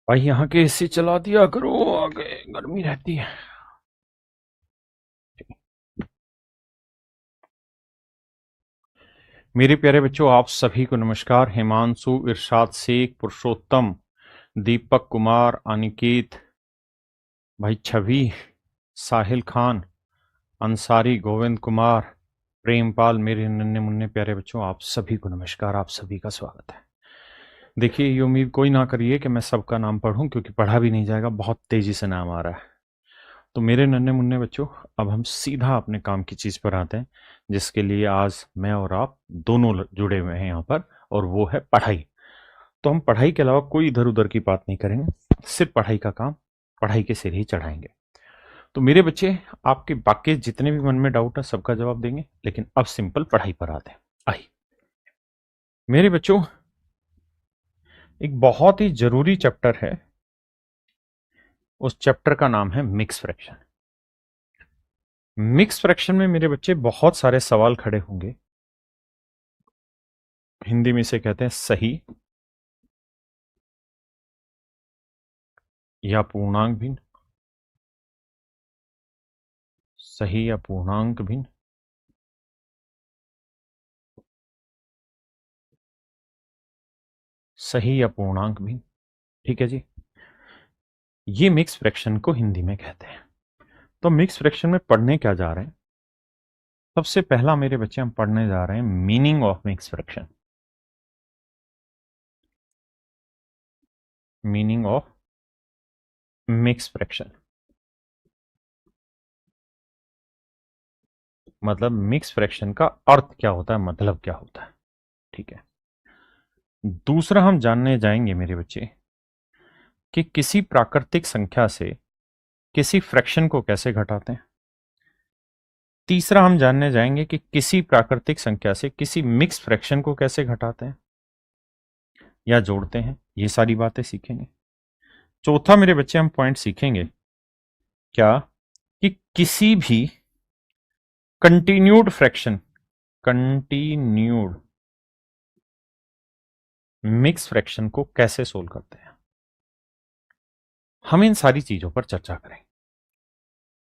भाई यहाँ के एसी चला दिया करो, आगे गर्मी रहती है। मेरे प्यारे बच्चों, आप सभी को नमस्कार। हिमांशु, इरशाद शेख, पुरुषोत्तम, दीपक कुमार, अनिकेत, भाई छवि, साहिल खान, अंसारी, गोविंद कुमार, प्रेमपाल, मेरे नन्हे मुन्ने प्यारे बच्चों, आप सभी को नमस्कार। आप सभी का स्वागत है। देखिए, ये उम्मीद कोई ना करिए कि मैं सबका नाम पढ़ूं, क्योंकि पढ़ा भी नहीं जाएगा, बहुत तेजी से नाम आ रहा है। तो मेरे नन्हे मुन्ने बच्चों, अब हम सीधा अपने काम की चीज पर आते हैं, जिसके लिए आज मैं और आप दोनों जुड़े हुए हैं यहाँ पर, और वो है पढ़ाई। तो हम पढ़ाई के अलावा कोई इधर उधर की बात नहीं करेंगे, सिर्फ पढ़ाई का काम पढ़ाई के सिर ही चढ़ाएंगे। तो मेरे बच्चे, आपके बाकी जितने भी मन में डाउट है सबका जवाब देंगे, लेकिन अब सिंपल पढ़ाई पर आते हैं। आई मेरे बच्चों, एक बहुत ही जरूरी चैप्टर है, उस चैप्टर का नाम है मिक्स फ्रैक्शन। मिक्स फ्रैक्शन में मेरे बच्चे बहुत सारे सवाल खड़े होंगे। हिंदी में इसे कहते हैं सही या पूर्णांक भिन्न, सही या पूर्णांक भिन्न, सही या पूर्णांक भिन्न। ठीक है जी, ये मिक्स फ्रैक्शन को हिंदी में कहते हैं। तो मिक्स फ्रैक्शन में पढ़ने क्या जा रहे हैं? सबसे पहला मेरे बच्चे हम पढ़ने जा रहे हैं meaning of mix fraction. Meaning of mix fraction मतलब मिक्स फ्रैक्शन का अर्थ क्या होता है, मतलब क्या होता है। ठीक है। दूसरा हम जानने जाएंगे मेरे बच्चे कि किसी प्राकृतिक संख्या से किसी फ्रैक्शन को कैसे घटाते हैं। तीसरा हम जानने जाएंगे कि किसी प्राकृतिक संख्या से किसी मिक्स फ्रैक्शन को कैसे घटाते हैं या जोड़ते हैं। ये सारी बातें सीखेंगे। चौथा मेरे बच्चे हम पॉइंट सीखेंगे क्या, कि किसी भी continued fraction, continued mix fraction को कैसे सोल्व करते हैं। हम इन सारी चीजों पर चर्चा करें।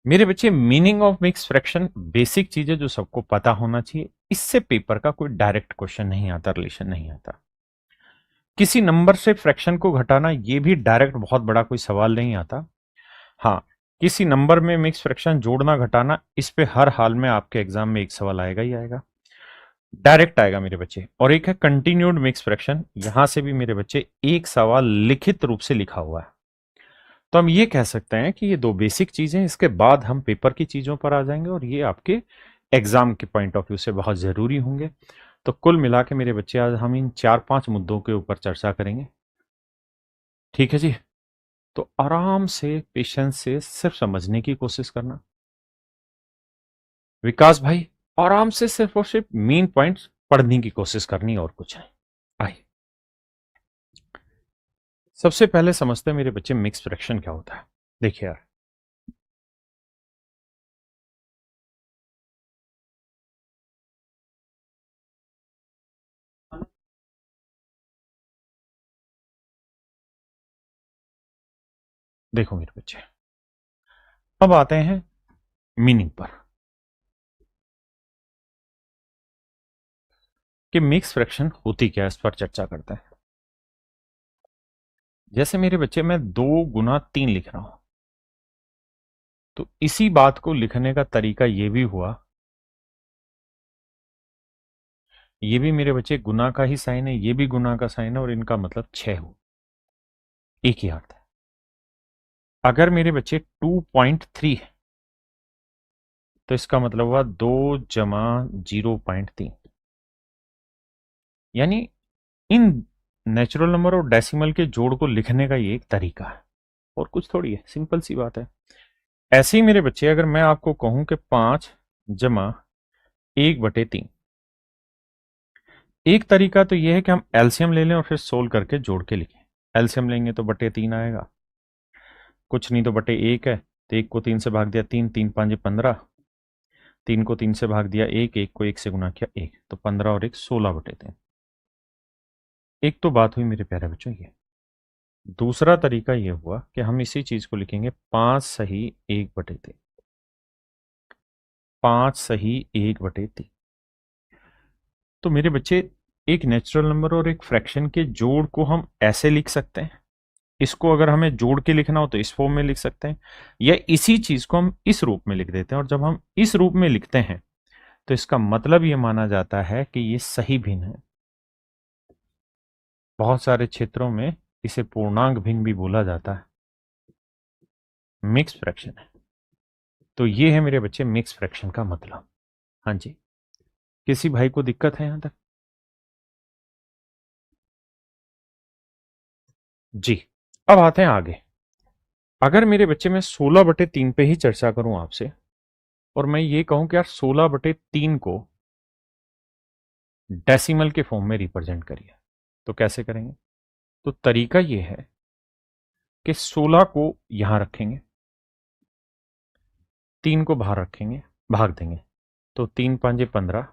मेरे बच्चे, meaning of mix fraction basic चीजें जो सबको पता होना चाहिए। इससे पेपर का कोई डायरेक्ट क्वेश्चन नहीं आता, रिलेशन नहीं आता। किसी नंबर से फ्रैक्शन को घटाना, ये भी डायरेक्ट बहुत बड़ा कोई सवाल नहीं आता। हाँ, किसी नंबर में मिक्स फ्रैक्शन जोड़ना घटाना, इस पे हर हाल में आपके एग्जाम में एक सवाल आएगा ही आएगा, डायरेक्ट आएगा मेरे बच्चे। और एक है कंटिन्यूड मिक्स फ्रैक्शन, यहां से भी मेरे बच्चे एक सवाल लिखित रूप से लिखा हुआ है। तो हम ये कह सकते हैं कि ये दो बेसिक चीजें, इसके बाद हम पेपर की चीजों पर आ जाएंगे, और ये आपके एग्जाम के पॉइंट ऑफ व्यू से बहुत जरूरी होंगे। तो कुल मिला के मेरे बच्चे, आज हम इन 4-5 मुद्दों के ऊपर चर्चा करेंगे। ठीक है जी। तो आराम से, पेशेंस से सिर्फ समझने की कोशिश करना। विकास भाई, आराम से सिर्फ और सिर्फ मेन पॉइंट्स पढ़ने की कोशिश करनी, और कुछ नहीं। आइए, सबसे पहले समझते हैं मेरे बच्चे मिक्स फ्रैक्शन क्या होता है। देखिए यार, देखो मेरे बच्चे, अब आते हैं मीनिंग पर, कि मिक्स फ्रैक्शन होती क्या है, इस पर चर्चा करते हैं। जैसे मेरे बच्चे, मैं 2 गुना 3 लिख रहा हूं, तो इसी बात को लिखने का तरीका ये भी हुआ, ये भी मेरे बच्चे गुना का ही साइन है, ये भी गुना का साइन है, और इनका मतलब 6 हो, एक ही अर्थ है। अगर मेरे बच्चे 2.3 है, तो इसका मतलब हुआ 2 जमा 0.3। यानी इन नेचुरल नंबर और डेसिमल के जोड़ को लिखने का ये एक तरीका है, और कुछ थोड़ी है, सिंपल सी बात है। ऐसे ही मेरे बच्चे, अगर मैं आपको कहूं कि 5 जमा 1/3, एक तरीका तो यह है कि हम एलसीएम ले लें और फिर सोल्व करके जोड़ के लिखें। एलसीएम लेंगे तो बटे 3 आएगा, कुछ नहीं तो बटे 1 है, तो 1 को 3 से भाग दिया 3, 3×5 = 15, 3 को 3 से भाग दिया 1, 1 को 1 से गुना किया 1, तो 15 और 1 16/3। एक तो बात हुई मेरे प्यारे बच्चों ये। दूसरा तरीका ये हुआ कि हम इसी चीज को लिखेंगे 5 सही 1/3। 5 सही 1/3। तो मेरे बच्चे, एक नेचुरल नंबर और एक फ्रैक्शन के जोड़ को हम ऐसे लिख सकते हैं। इसको अगर हमें जोड़ के लिखना हो तो इस फॉर्म में लिख सकते हैं, या इसी चीज को हम इस रूप में लिख देते हैं। और जब हम इस रूप में लिखते हैं तो इसका मतलब ये माना जाता है कि ये सही भिन्न है। बहुत सारे क्षेत्रों में इसे पूर्णांक भिन्न भी बोला जाता है, मिक्स फ्रैक्शन है। तो ये है मेरे बच्चे मिक्स फ्रैक्शन का मतलब। हाँ जी, किसी भाई को दिक्कत है यहां तक? जी। अब आते हैं आगे। अगर मेरे बच्चे में 16/3 पे ही चर्चा करूं आपसे, और मैं ये कहूं कि यार 16/3 को डेसिमल के फॉर्म में रिप्रेजेंट करिए, तो कैसे करेंगे? तो तरीका ये है कि 16 को यहां रखेंगे, 3 को बाहर रखेंगे, भाग देंगे। तो 3 5 15,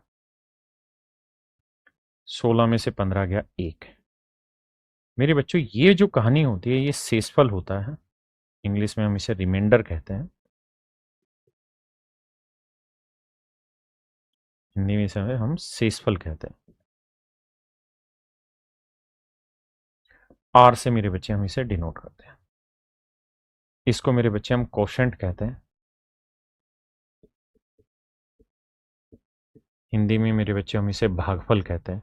16 में से 15 गया 1। मेरे बच्चों, ये जो कहानी होती है ये शेषफल होता है। इंग्लिश में हम इसे रिमाइंडर कहते हैं, हिंदी में इसे हम शेषफल कहते हैं। आर से मेरे बच्चे हम इसे डिनोट करते हैं। इसको मेरे बच्चे हम कोशेंट कहते हैं। हिंदी में मेरे बच्चे हम इसे भागफल कहते हैं।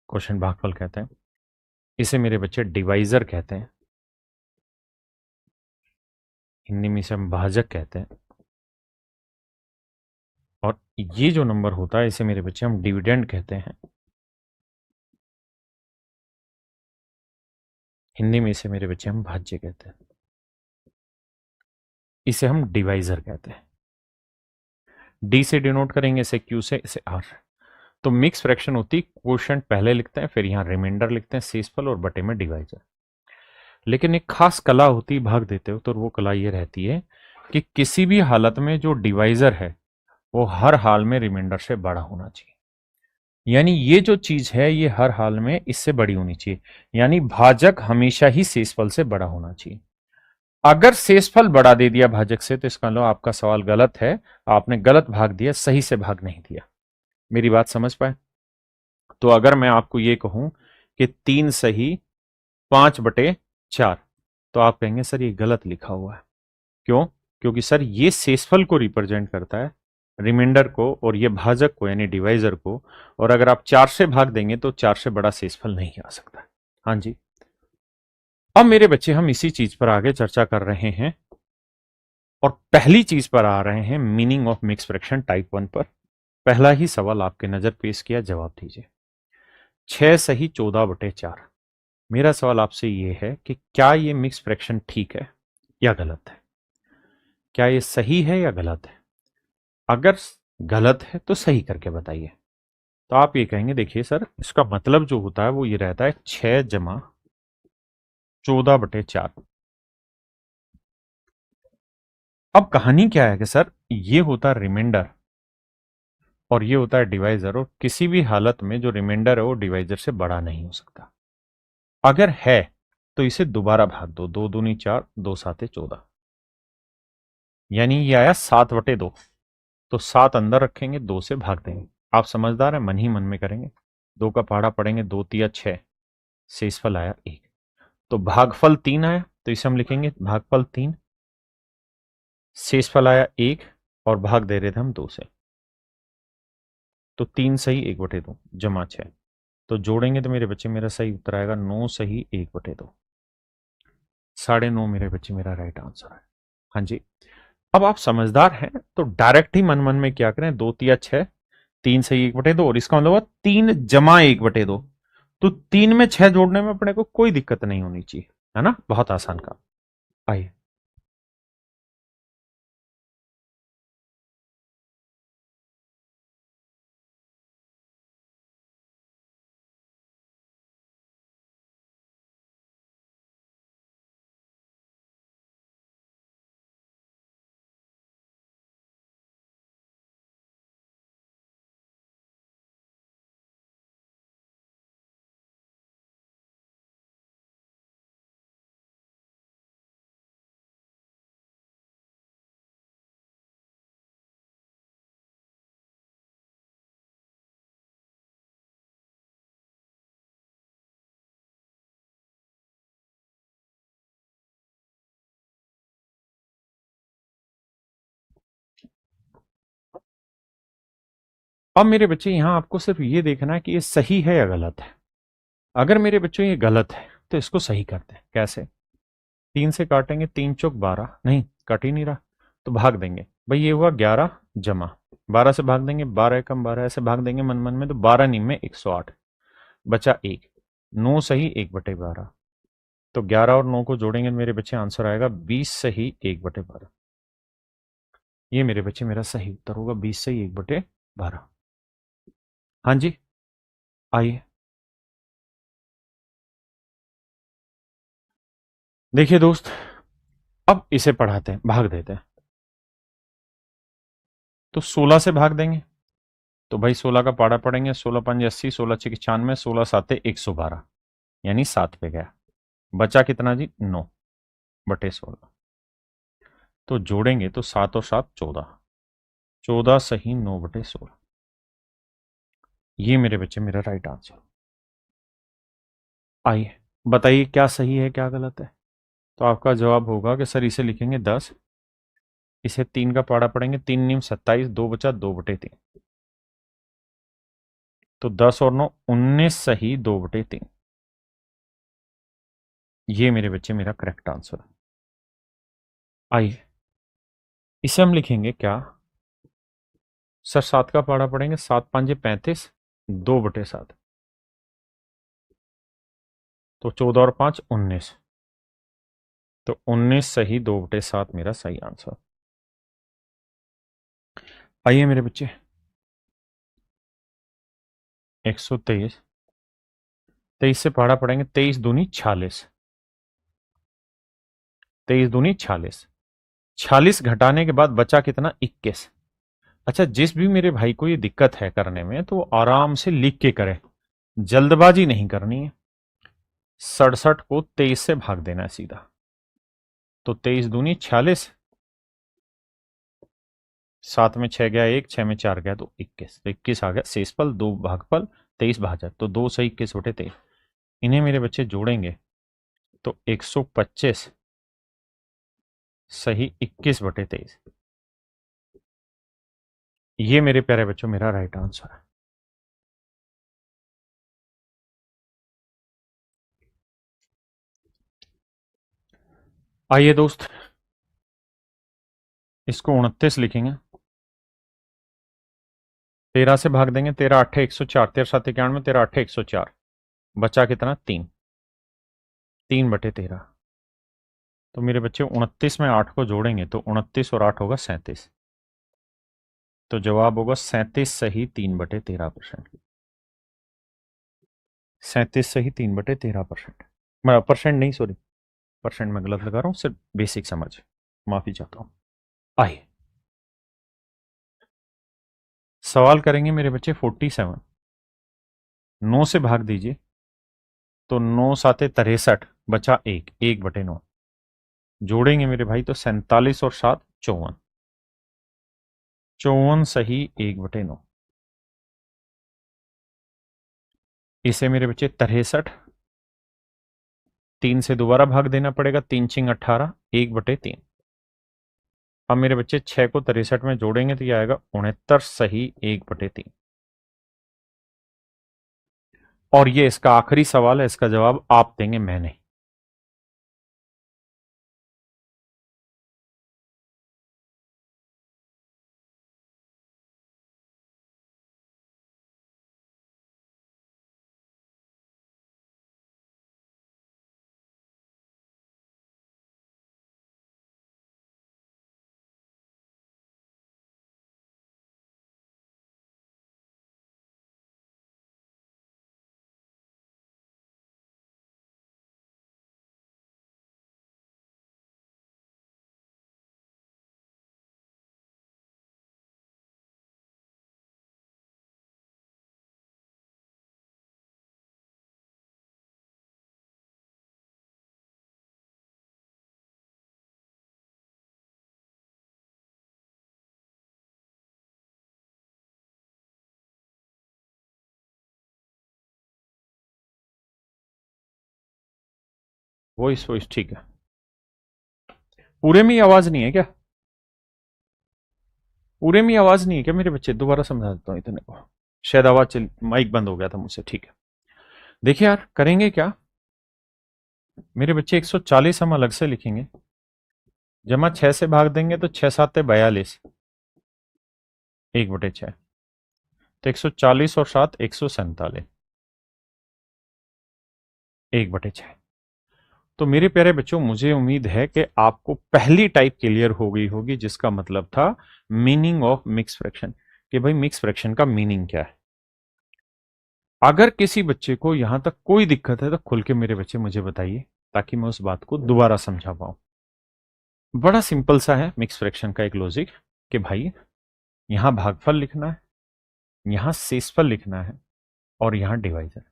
क्वेश्चन भागफल कहते हैं। इसे मेरे बच्चे डिवाइजर कहते हैं। हिंदी में इसे हम भाजक कहते हैं। और ये जो नंबर होता है इसे मेरे बच्चे हम डिविडेंड कहते हैं। हिंदी में इसे मेरे बच्चे हम भाज्य कहते हैं। इसे हम डिवाइजर कहते हैं। डी से डिनोट करेंगे, इसे क्यू से, इसे आर। तो मिक्स फ्रैक्शन होती, क्वोशंट पहले लिखते हैं, फिर यहां रिमाइंडर लिखते हैं, शेषफल, और बटे में डिवाइजर। लेकिन एक खास कला होती है भाग देते हो, तो वो कला ये रहती है कि किसी भी हालत में जो डिवाइजर है वो हर हाल में रिमाइंडर से बड़ा होना चाहिए। यानी ये जो चीज है ये हर हाल में इससे बड़ी होनी चाहिए। यानी भाजक हमेशा ही शेषफल से बड़ा होना चाहिए। अगर शेषफल बड़ा दे दिया भाजक से तो इसका मतलब आपका सवाल गलत है, आपने गलत भाग दिया, सही से भाग नहीं दिया। मेरी बात समझ पाए? तो अगर मैं आपको ये कहूं कि 3 सही 5/4, तो आप कहेंगे सर ये गलत लिखा हुआ है। क्यों? क्योंकि सर ये शेषफल को रिप्रेजेंट करता है, रिमाइंडर को, और ये भाजक को यानी डिवाइजर को। और अगर आप 4 से भाग देंगे तो 4 से बड़ा शेषफल नहीं आ सकता। हाँ जी। अब मेरे बच्चे, हम इसी चीज पर आगे चर्चा कर रहे हैं, और पहली चीज पर आ रहे हैं, meaning of mix fraction type 1 पर। पहला ही सवाल आपके नजर पेश किया, जवाब दीजिए। 6 सही 14/4। मेरा सवाल आपसे ये है कि क्या ये मिक्स फ्रैक्शन ठीक है या गलत है? क्या ये सही है या गलत है? अगर गलत है तो सही करके बताइए। तो आप ये कहेंगे, देखिए सर, इसका मतलब जो होता है वो ये रहता है 6 + 14/4। अब कहानी क्या है कि सर ये होता है रिमाइंडर और ये होता है डिवाइजर, और किसी भी हालत में जो रिमाइंडर है वो डिवाइजर से बड़ा नहीं हो सकता। अगर है तो इसे दोबारा भाग दो, 2 दूनी 4, 2 7 14। यानी ये आया 7/2। तो 7 अंदर रखेंगे, 2 से भाग देंगे। आप समझदार है, मन ही मन में करेंगे। 2 का पहाड़ा पढ़ेंगे, 2 × 3 = 6, शेषफल आया 1। तो भागफल 3 आया, तो इसे हम लिखेंगे भागफल 3। शेषफल आया 1, और भाग दे रहे थे हम 2 से। तो 3 सही 1/2 जमा 6। तो जोड़ेंगे तो मेरे बच्चे मेरा सही उत्तर आएगा 9 सही 1/2। 9.5 मेरे बच्चे मेरा राइट आंसर है। हाँ जी। अब आप समझदार हैं तो डायरेक्ट ही मन मन में क्या करें, 2 × 3 = 6, 3 सही 1/2, और इसका मतलब 3 × 1/2। तो 3 में 6 जोड़ने में अपने को कोई दिक्कत नहीं होनी चाहिए, है ना? बहुत आसान काम। आइए। अब मेरे बच्चे यहां आपको सिर्फ ये देखना है कि ये सही है या गलत है। अगर मेरे बच्चों ये गलत है तो इसको सही करते हैं। कैसे? 3 से काटेंगे, 3 चौक 12, नहीं कट ही नहीं रहा, तो भाग देंगे। भाई ये हुआ 11 जमा 12 से भाग देंगे, 12 एकम 12, ऐसे भाग देंगे मन मन में, तो 12 नीम में 108, बचा 1, 9 सही 1/12। तो 11 और 9 को जोड़ेंगे मेरे बच्चे, आंसर आएगा 20 सही 1/12। ये मेरे बच्चे मेरा सही उत्तर होगा, 20 सही 1/12। हाँ जी, आइए देखिए दोस्त, अब इसे पढ़ाते हैं, भाग देते हैं। तो 16 से भाग देंगे, तो भाई 16 का पाड़ा पड़ेंगे, 16 × 5 = 80, 16 × 6 = 95, 16 × 7 = 112, यानी 7 पे गया। बचा कितना जी? 9/16। तो जोड़ेंगे तो 7 और 7 14, 14 सही 9/16। ये मेरे बच्चे मेरा राइट आंसर। आइए बताइए क्या सही है क्या गलत है। तो आपका जवाब होगा कि सर इसे लिखेंगे 10, इसे 3 का पाड़ा पड़ेंगे, 3 × 9 = 27, 2 बचा 2/3। तो 10 और 9 19 सही 2/3। ये मेरे बच्चे मेरा करेक्ट आंसर है। आइए इसे हम लिखेंगे क्या? सर 7 का पाड़ा पड़ेंगे, 7 × 5 = 35, 2/7। तो 14 और 5 19, तो 19 सही 2/7 मेरा सही आंसर। आइए मेरे बच्चे 123, 23 से पढ़ा पड़ेंगे, 23 दूनी 46, 23 दूनी 46, 46 घटाने के बाद बचा कितना? 21। अच्छा, जिस भी मेरे भाई को ये दिक्कत है करने में, तो वो आराम से लिख के करे, जल्दबाजी नहीं करनी है। 67 को 23 से भाग देना है सीधा, तो 23 दूनी 46, 7 में 6 गया 1, 6 में 4 गया तो 21, तो 21 आ गया शेषफल, 2 भागफल, 23 भाजक, तो 2 सही 21/23। इन्हें मेरे बच्चे जोड़ेंगे तो 125 सही 21/23। ये मेरे प्यारे बच्चों मेरा राइट आंसर है। आइए दोस्त इसको 29 लिखेंगे, 13 से भाग देंगे, 13 8 104, 13 7 91, 13 8 104, बचा कितना? 3, 3/13। तो मेरे बच्चे 29 में 8 को जोड़ेंगे तो 29 और 8 होगा 37, तो जवाब होगा 37 सही 3/13%। 37 सही 3/13%। मैं परसेंट नहीं, सॉरी, परसेंट में गलत लगा रहा हूं, सिर्फ बेसिक समझ, माफी चाहता हूं। आइए सवाल करेंगे मेरे बच्चे 47, 9 से भाग दीजिए, तो 9 साते 63, बचा 1, 1/9। जोड़ेंगे मेरे भाई तो 47 और 7 54, 54 सही 1/9। इसे मेरे बच्चे 63, 3 से दोबारा भाग देना पड़ेगा, 3 × 6 = 18, 1/3। अब मेरे बच्चे 6 को 63 में जोड़ेंगे तो यह आएगा 69 सही 1/3। और ये इसका आखिरी सवाल है, इसका जवाब आप देंगे, मैं नहीं। वॉइस ठीक है। पूरे में ही आवाज नहीं है क्या? पूरे में आवाज नहीं है क्या मेरे बच्चे? दोबारा समझा देता हूँ इतने को, शायद आवाज चल, माइक बंद हो गया था मुझसे। ठीक है, देखिए यार, करेंगे क्या मेरे बच्चे, 140 हम अलग से लिखेंगे, जमा 6 से भाग देंगे तो 6 7 42, 1/6, तो 140 और 7 147, 1/6। तो मेरे प्यारे बच्चों, मुझे उम्मीद है कि आपको पहली टाइप क्लियर हो गई होगी, जिसका मतलब था मीनिंग ऑफ मिक्स फ्रैक्शन, कि भाई मिक्स फ्रैक्शन का मीनिंग क्या है। अगर किसी बच्चे को यहां तक कोई दिक्कत है तो खुल के मेरे बच्चे मुझे बताइए, ताकि मैं उस बात को दोबारा समझा पाऊं। बड़ा सिंपल सा है मिक्स फ्रैक्शन का एक लॉजिक, कि भाई यहां भागफल लिखना है, यहां शेषफल लिखना है, और यहां डिवाइजर।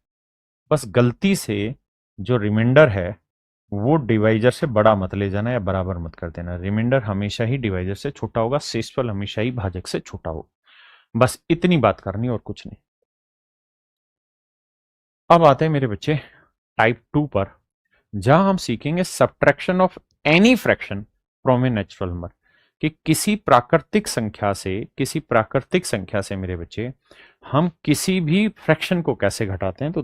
बस गलती से जो रिमाइंडर है वो डिवाइजर से बड़ा मत ले जाना या बराबर मत कर देना। रिमाइंडर हमेशा ही डिवाइजर से छोटा होगा, शेषफल हमेशा ही भाजक से छोटा होगा। बस इतनी बात करनी और कुछ नहीं। अब आते हैं मेरे बच्चे टाइप 2 पर, जहां हम सीखेंगे subtraction of any fraction from a natural number, कि किसी प्राकृतिक संख्या से मेरे बच्चे हम किसी भी फ्रैक्शन को कैसे घटाते हैं। तो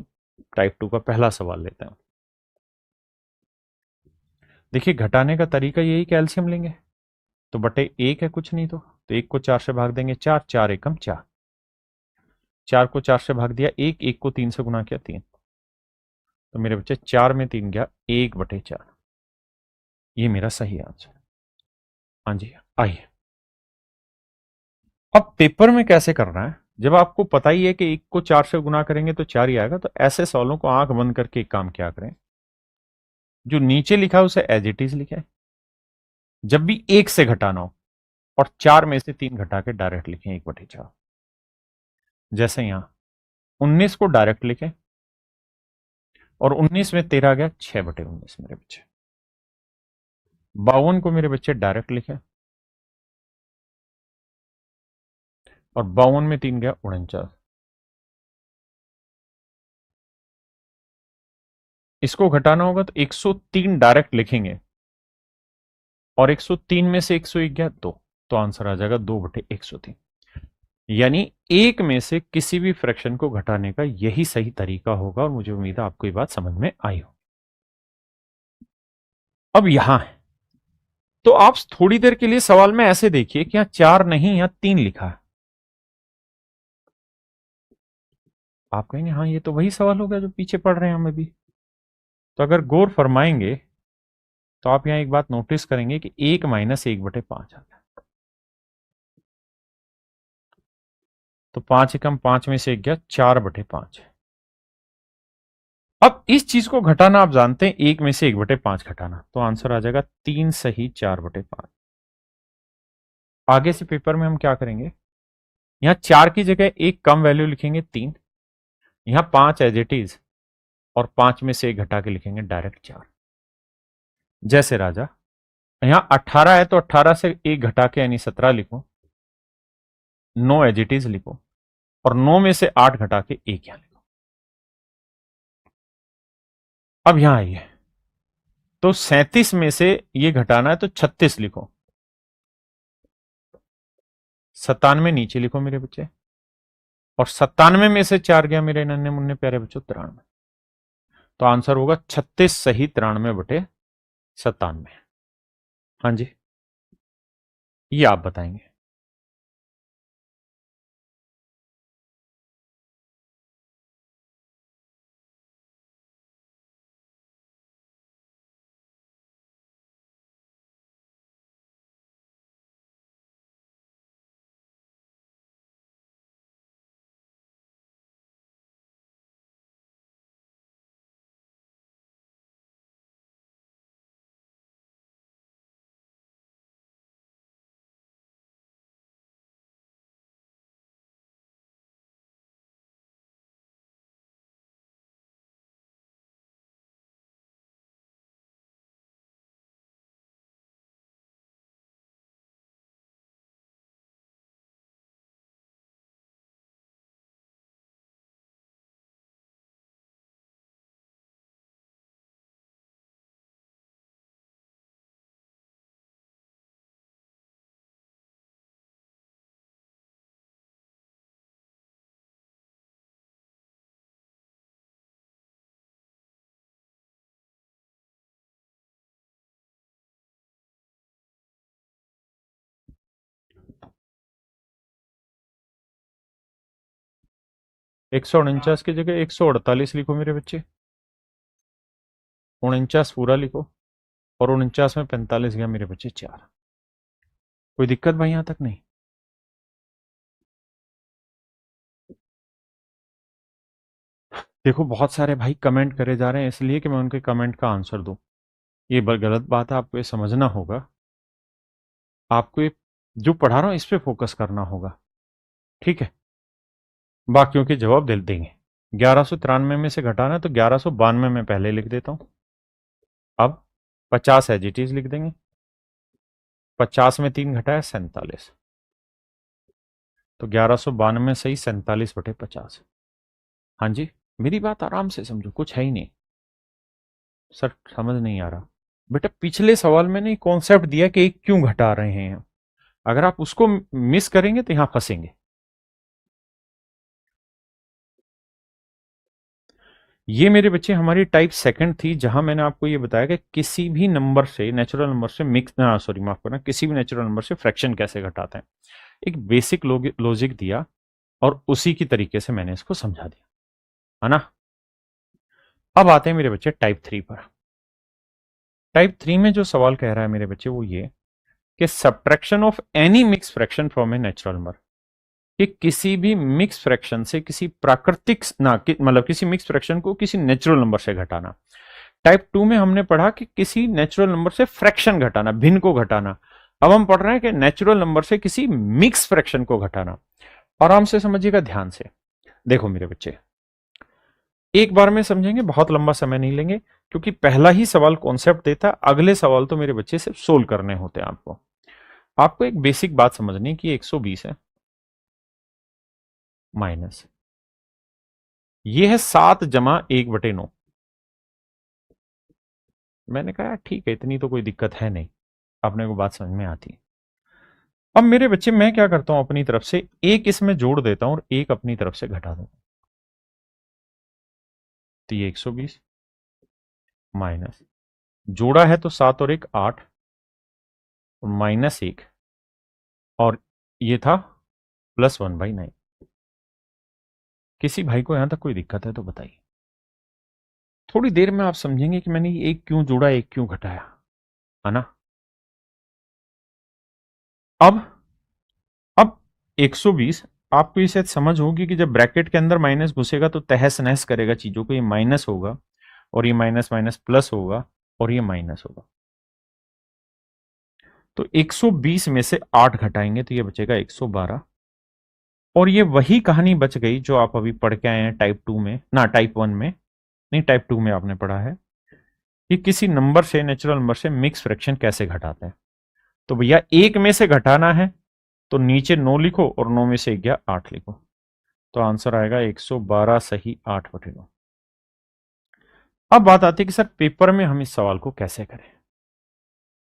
टाइप 2 का पहला सवाल लेते हैं। देखिए, घटाने का तरीका यही कि एलसीएम लेंगे, तो बटे एक है, कुछ नहीं तो एक को 4 से भाग देंगे, 4 4 एकम 4, 4 को 4 से भाग दिया, एक को 3 से गुना किया, 3। तो मेरे बच्चे 4 में 3 गया, 1/4, ये मेरा सही आंसर। हाँ जी, आइए अब पेपर में कैसे करना है। जब आपको पता ही है कि एक को 4 से गुना करेंगे तो 4 ही आएगा, तो ऐसे सवालों को आंख बंद करके एक काम क्या करें, जो नीचे लिखा है उसे एज इट इज लिखें। जब भी एक से घटाना हो और 4 में से 3 घटा के डायरेक्ट लिखें 1/4। जैसे यहां 19 को डायरेक्ट लिखें, और 19 में 13 आ गया, 6/19 मेरे बच्चे। 52 को मेरे बच्चे डायरेक्ट लिखें, और 52 में 3 गया, 49। इसको घटाना होगा तो 103 डायरेक्ट लिखेंगे, और 103 में से 101 गया, 2, तो आंसर आ जाएगा 2/103। यानी एक में से किसी भी फ्रैक्शन को घटाने का यही सही तरीका होगा, और मुझे उम्मीद है आपको ये बात समझ में आई हो। अब यहां है, तो आप थोड़ी देर के लिए सवाल में ऐसे देखिए कि यहां 4 नहीं, यहां 3 लिखा है। आप कहेंगे हाँ, ये तो वही सवाल हो गया जो पीछे पढ़ रहे हैं हमें भी। तो अगर गौर फरमाएंगे तो आप यहां एक बात नोटिस करेंगे कि 1 - 1/5 आता है। तो 5 एकम 5 में से एक गया, 4/5। अब इस चीज को घटाना आप जानते हैं, 1 में से 1/5 घटाना, तो आंसर आ जाएगा 3 सही 4/5। आगे से पेपर में हम क्या करेंगे, यहां 4 की जगह एक कम वैल्यू लिखेंगे, 3। यहां 5 एज इट इज, और 5 में से एक घटा के लिखेंगे डायरेक्ट 4। जैसे राजा, यहां 18 है तो 18 से एक घटा के यानी 17 लिखो, 9 एज इट इज लिखो, और 9 में से 8 घटा के एक यहां लिखो। अब यहां आइए, तो 37 में से ये घटाना है तो 36 लिखो, 97 नीचे लिखो मेरे बच्चे, और 97 में से 4 गया मेरे नन्हे मुन्ने प्यारे बच्चों, 93। तो आंसर होगा 36 सही 93/97। हाँ जी, ये आप बताएंगे। 149 की जगह 148 लिखो मेरे बच्चे। 49 पूरा लिखो, और 49 में 45 गया मेरे बच्चे 4। कोई दिक्कत भाई यहां तक नहीं? देखो बहुत सारे भाई कमेंट करे जा रहे हैं, इसलिए कि मैं उनके कमेंट का आंसर दूं। ये गलत बात है, आपको ये समझना होगा। आपको ये जो पढ़ा रहा हूं इस पे फोकस करना होगा, ठीक है? बाकियों के जवाब दे देंगे। 1193 में से घटाना, तो 1192 में पहले लिख देता हूं। अब 50 एजिटीज लिख देंगे। 50 में 3 घटाया 47, तो 1192 सही 47/50। हाँ जी, मेरी बात आराम से समझो, कुछ है ही नहीं। सर समझ नहीं आ रहा बेटा, पिछले सवाल में नहीं कॉन्सेप्ट दिया कि एक क्यों घटा रहे हैं। अगर आप उसको मिस करेंगे तो यहां फंसेंगे। ये मेरे बच्चे हमारी टाइप सेकंड थी, जहां मैंने आपको ये बताया कि किसी भी नंबर से, नेचुरल नंबर से मिक्स, सॉरी माफ करना, किसी भी नेचुरल नंबर से फ्रैक्शन कैसे घटाते हैं। एक बेसिक लॉजिक दिया, और उसी की तरीके से मैंने इसको समझा दिया, है ना? अब आते हैं मेरे बच्चे टाइप 3 पर। टाइप 3 में जो सवाल कह रहा है मेरे बच्चे वो ये, कि subtraction of any mix fraction from a natural number, कि किसी भी मिक्स फ्रैक्शन से किसी प्राकृतिक मतलब किसी मिक्स फ्रैक्शन को किसी नेचुरल नंबर से घटाना। टाइप 2 में हमने पढ़ा कि किसी नेचुरल नंबर से फ्रैक्शन घटाना, भिन्न को घटाना। अब हम पढ़ रहे हैं कि नेचुरल नंबर से किसी मिक्स फ्रैक्शन को घटाना। आराम से समझिएगा, ध्यान से देखो मेरे बच्चे, एक बार में समझेंगे, बहुत लंबा समय नहीं लेंगे, क्योंकि पहला ही सवाल कॉन्सेप्ट देता है, अगले सवाल तो मेरे बच्चे सिर्फ सोल्व करने होते हैं। आपको एक बेसिक बात समझनी कि 120 है माइनस, ये है 7 + 1/9। मैंने कहा ठीक है, इतनी तो कोई दिक्कत है नहीं, अपने को बात समझ में आती है। अब मेरे बच्चे मैं क्या करता हूं, अपनी तरफ से एक इसमें जोड़ देता हूं और एक अपनी तरफ से घटा दूं। तो ये 120 माइनस, जोड़ा है तो 7 और 1 8, और -1, और ये था +1/9। किसी भाई को यहां तक कोई दिक्कत है तो बताइए। थोड़ी देर में आप समझेंगे कि मैंने एक क्यों जोड़ा, एक क्यों घटाया, है ना? अब अब 120, आपको ये शायद समझ होगी कि जब ब्रैकेट के अंदर माइनस घुसेगा तो तहस नहस करेगा चीजों को। ये माइनस होगा, और ये माइनस माइनस प्लस होगा, और ये माइनस होगा। तो 120 में से 8 घटाएंगे तो ये बचेगा 112। और ये वही कहानी बच गई जो आप अभी पढ़ के आए हैं टाइप 2 में, ना टाइप 1 में नहीं, टाइप 2 में आपने पढ़ा है कि किसी नंबर से, नेचुरल नंबर से मिक्स फ्रैक्शन कैसे घटाते हैं। तो भैया एक में से घटाना है तो नीचे 9 लिखो, और 9 में से 1 गया 8 लिखो, तो आंसर आएगा 112 सही 8/9। अब बात आती है कि सर पेपर में हम इस सवाल को कैसे करें।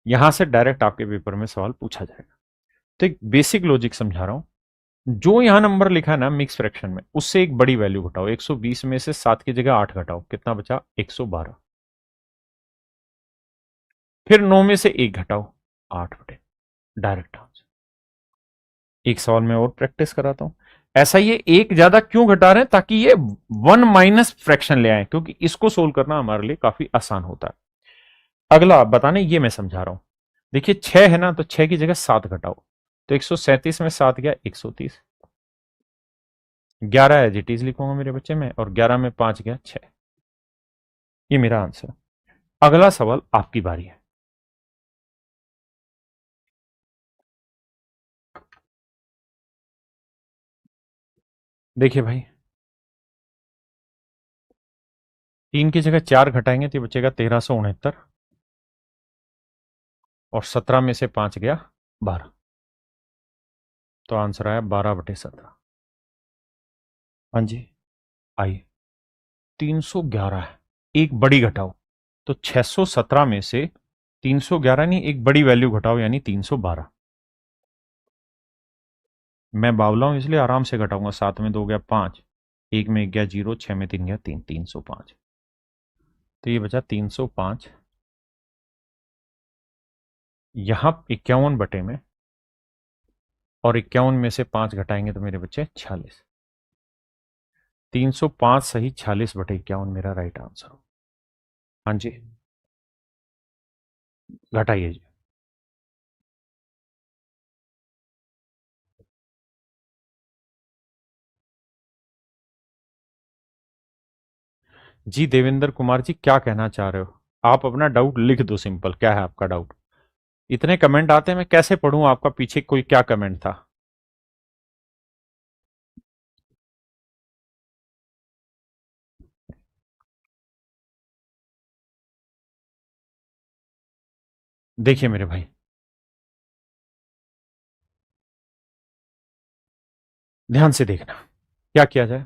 यहां से डायरेक्ट आपके पेपर में सवाल पूछा जाएगा। तो एक बेसिक लॉजिक समझा रहा हूं। जो यहां नंबर लिखा है ना मिक्स फ्रैक्शन में, उससे एक बड़ी वैल्यू घटाओ। 120 में से 7 की जगह 8 घटाओ, कितना बचा? 112। फिर 9 में से 1 घटाओ, 8/, डायरेक्ट आंसर। एक सवाल में और प्रैक्टिस कराता हूं। ऐसा ये एक ज्यादा क्यों घटा रहे हैं? ताकि ये 1 माइनस फ्रैक्शन ले आए, क्योंकि इसको सोल्व करना हमारे लिए काफी आसान होता है। अगला बताने ये मैं समझा रहा हूं। देखिए 6 है ना, तो 6 की जगह 7 घटाओ, तो 137 में 7 गया 130। 11 एज इट इज लिखूंगा मेरे बच्चे में, और 11 में 5 गया 6। ये मेरा आंसर। अगला सवाल आपकी बारी है। देखिए भाई, 3 की जगह 4 घटाएंगे तो ये बचेगा 1369, और 17 में से 5 गया 12, तो आंसर आया 12/17। हाँ जी, आइए। 311 है, एक बड़ी घटाओ, तो 617 में से 311 नहीं, एक बड़ी वैल्यू घटाओ, यानी 312। मैं बावला हूं इसलिए आराम से घटाऊंगा। 7 में 2 गया 5, 1 में 1 गया 0, 6 में 3 गया 3, 305। तो ये बचा 305। यहां 51 में, और 51 में से 5 घटाएंगे तो मेरे बच्चे 46। 305 सही 46/51 मेरा राइट आंसर हो। हाँ जी, घटाइए जी। जी देवेंद्र कुमार जी, क्या कहना चाह रहे हो? आप अपना डाउट लिख दो, सिंपल। क्या है आपका डाउट? इतने कमेंट आते हैं, मैं कैसे पढ़ूं आपका पीछे कोई क्या कमेंट था? देखिए मेरे भाई, ध्यान से देखना। क्या किया जाए?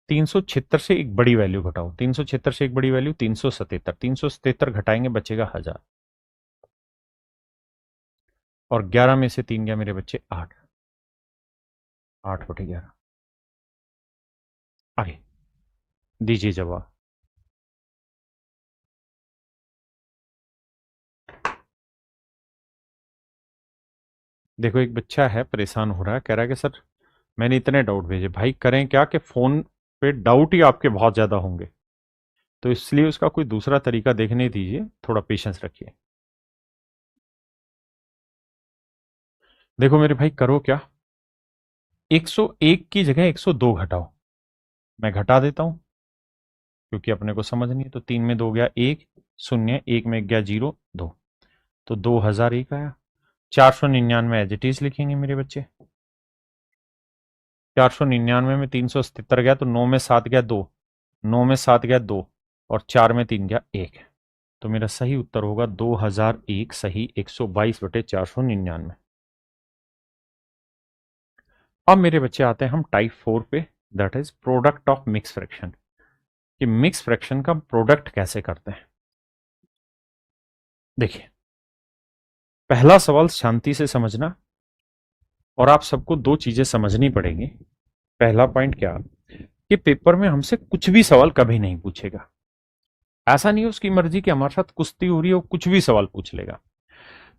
376 से एक बड़ी वैल्यू घटाओ। 376 से एक बड़ी वैल्यू 377। 377 घटाएंगे, बचेगा 1000। और 11 में से 3 गया मेरे बच्चे 8। 8/11। आगे दीजिए जवाब। देखो, एक बच्चा है परेशान हो रहा है, कह रहा है कि सर मैंने इतने डाउट भेजे। भाई करें क्या कि फोन पे डाउट ही आपके बहुत ज्यादा होंगे, तो इसलिए उसका कोई दूसरा तरीका देखने दीजिए, थोड़ा पेशेंस रखिए। देखो मेरे भाई, करो क्या, 101 की जगह 102 घटाओ। मैं घटा देता हूं, क्योंकि अपने को समझ नहीं है। तो 3 में 2 गया 1, 0, 1 में गया 0, 2। तो 2001 आया। 499 एज इट इज लिखेंगे मेरे बच्चे। 499 में 377 गया, तो 9 में 7 गया 2, 9 में 7 गया 2, और 4 में 3 गया 1। तो मेरा सही उत्तर होगा 2001 सही 122/499। अब मेरे बच्चे आते हैं हम टाइप 4 पे, that is product of mix fraction. कि मिक्स फ्रैक्शन का प्रोडक्ट कैसे करते हैं। देखिए, पहला सवाल शांति से समझना, और आप सबको दो चीजें समझनी पड़ेगी। पहला पॉइंट क्या, कि पेपर में हमसे कुछ भी सवाल कभी नहीं पूछेगा। ऐसा नहीं है उसकी मर्जी कि हमारे साथ कुश्ती हो रही है वो कुछ भी सवाल पूछ लेगा।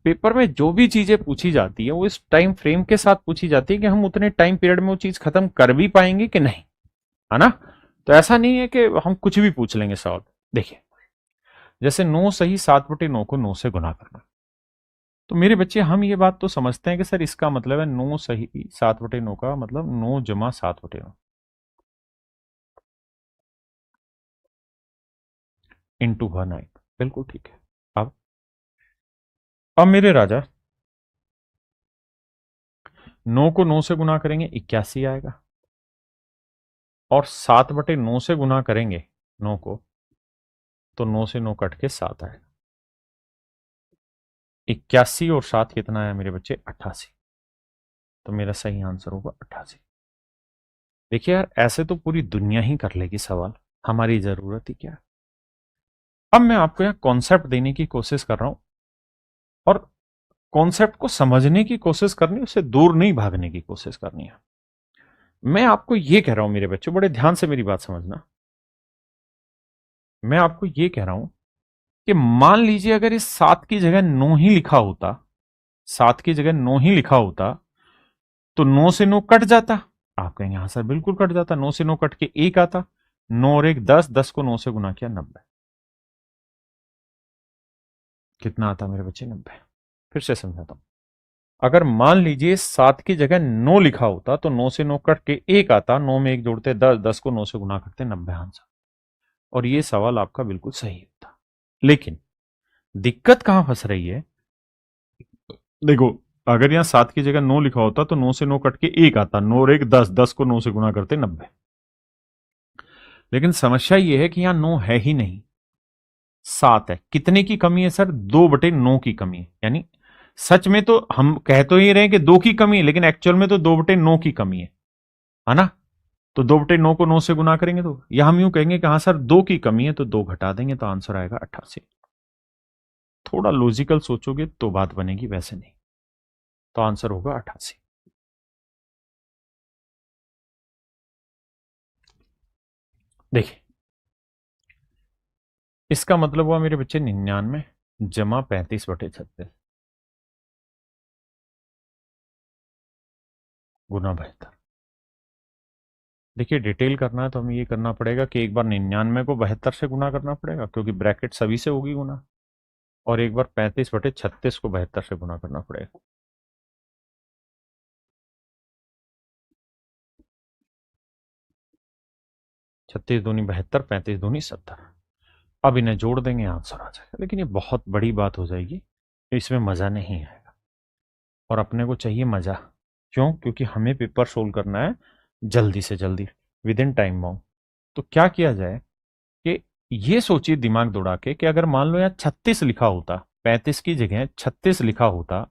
पेपर में जो भी चीजें पूछी जाती है वो इस टाइम फ्रेम के साथ पूछी जाती है कि हम उतने टाइम पीरियड में वो चीज खत्म कर भी पाएंगे कि नहीं, है ना। तो ऐसा नहीं है कि हम कुछ भी पूछ लेंगे सवाल। देखिए, जैसे 9 सही 7/9 को 9 से गुना करना। तो मेरे बच्चे, हम ये बात तो समझते हैं कि सर इसका मतलब है 9 सही 7/9 का मतलब 9 जमा 7/9 इंटू 1/9। बिल्कुल ठीक है। अब मेरे राजा, 9 को 9 से गुना करेंगे 81 आएगा, और 7/9 से गुना करेंगे 9 को, तो 9 से 9 कट के 7 आएगा। 81 और 7 कितना आया मेरे बच्चे? 88। तो मेरा सही आंसर होगा 88। देखिए यार, ऐसे तो पूरी दुनिया ही कर लेगी सवाल, हमारी जरूरत ही क्या है। अब मैं आपको यहां कॉन्सेप्ट देने की कोशिश कर रहा हूं, और कॉन्सेप्ट को समझने की कोशिश करनी, उससे दूर नहीं भागने की कोशिश करनी है। मैं आपको यह कह रहा हूं मेरे बच्चों, बड़े ध्यान से मेरी बात समझना। मैं आपको यह कह रहा हूं कि मान लीजिए अगर इस 7 की जगह 9 ही लिखा होता, 7 की जगह 9 ही लिखा होता, तो 9 से 9 कट जाता। आप कहेंगे हाँ सर बिल्कुल कट जाता, 9 से 9 कट के 1 आता। 9 और 1 10, 10 को 9 से गुना किया 90। कितना आता मेरे बच्चे? 90। फिर से समझाता हूं। अगर मान लीजिए 7 की जगह 9 लिखा होता, तो 9 से 9 कट के 1 आता, 9 में 1 जोड़ते 10, 10 को 9 से गुना करते 90 आंसर। और ये सवाल आपका बिल्कुल सही होता। लेकिन दिक्कत कहां फंस रही है? देखो, अगर यहां 7 की जगह 9 लिखा होता, तो 9 से 9 कट के 1 आता, 9 और 1 10, 10 को 9 से गुना करते 90। लेकिन समस्या यह है कि यहां 9 है ही नहीं, 7 है। कितने की कमी है सर? 2/9 की कमी है। यानी सच में तो हम कह तो ही रहे हैं कि 2 की कमी है, लेकिन एक्चुअल में तो 2/9 की कमी है ना। तो 2/9 को 9 से गुना करेंगे, तो या हम यूं कहेंगे कि हाँ सर 2 की कमी है, तो 2 घटा देंगे, तो आंसर आएगा 88। थोड़ा लॉजिकल सोचोगे तो बात बनेगी, वैसे नहीं। तो आंसर होगा 88। देखिए, इसका मतलब हुआ मेरे बच्चे 99 जमा 35/36 गुना 72। देखिए डिटेल करना है तो हमें ये करना पड़ेगा कि एक बार 99 को 72 से गुना करना पड़ेगा, क्योंकि ब्रैकेट सभी से होगी गुना, और एक बार 35/36 को 72 से गुना करना पड़ेगा। छत्तीस दूनी 72, 35 दूनी 70। अब इन्हें जोड़ देंगे, आंसर आ जाएगा। लेकिन ये बहुत बड़ी बात हो जाएगी, इसमें मजा नहीं आएगा, और अपने को चाहिए मजा। क्यों? क्योंकि हमें पेपर सोल्व करना है जल्दी से जल्दी, विद इन टाइम बाउंड। तो क्या किया जाए कि ये सोचिए दिमाग दौड़ा के कि अगर मान लो यहाँ 36 लिखा होता, 35 की जगह 36 लिखा होता,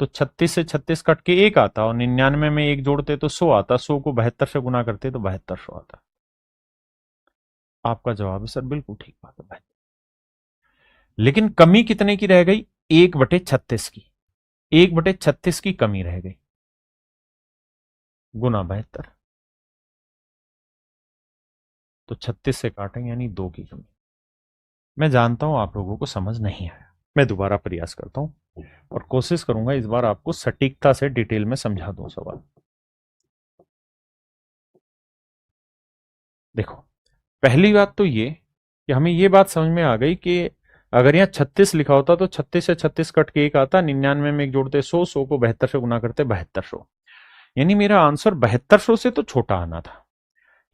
तो 36 से 36 कट के एक आता, और 99 में एक जोड़ते तो 100 आता, 100 को 72 से गुना करते तो 7200 आता। आपका जवाब है सर बिल्कुल ठीक बात है भाई। लेकिन कमी कितने की रह गई? 1/36 की। 1/36 की कमी रह गई, गुना 72। तो 36 से काटेंगे यानी 2 की कमी। मैं जानता हूं आप लोगों को समझ नहीं आया, मैं दोबारा प्रयास करता हूं और कोशिश करूंगा इस बार आपको सटीकता से डिटेल में समझा दूं सवाल। देखो, पहली बात तो ये कि हमें ये बात समझ में आ गई कि अगर यहाँ 36 लिखा होता तो 36 से 36 कट के एक आता, 99 में एक जोड़ते 100, 100 को 72 से गुना करते 7200। यानी मेरा आंसर 7200 से तो छोटा आना था।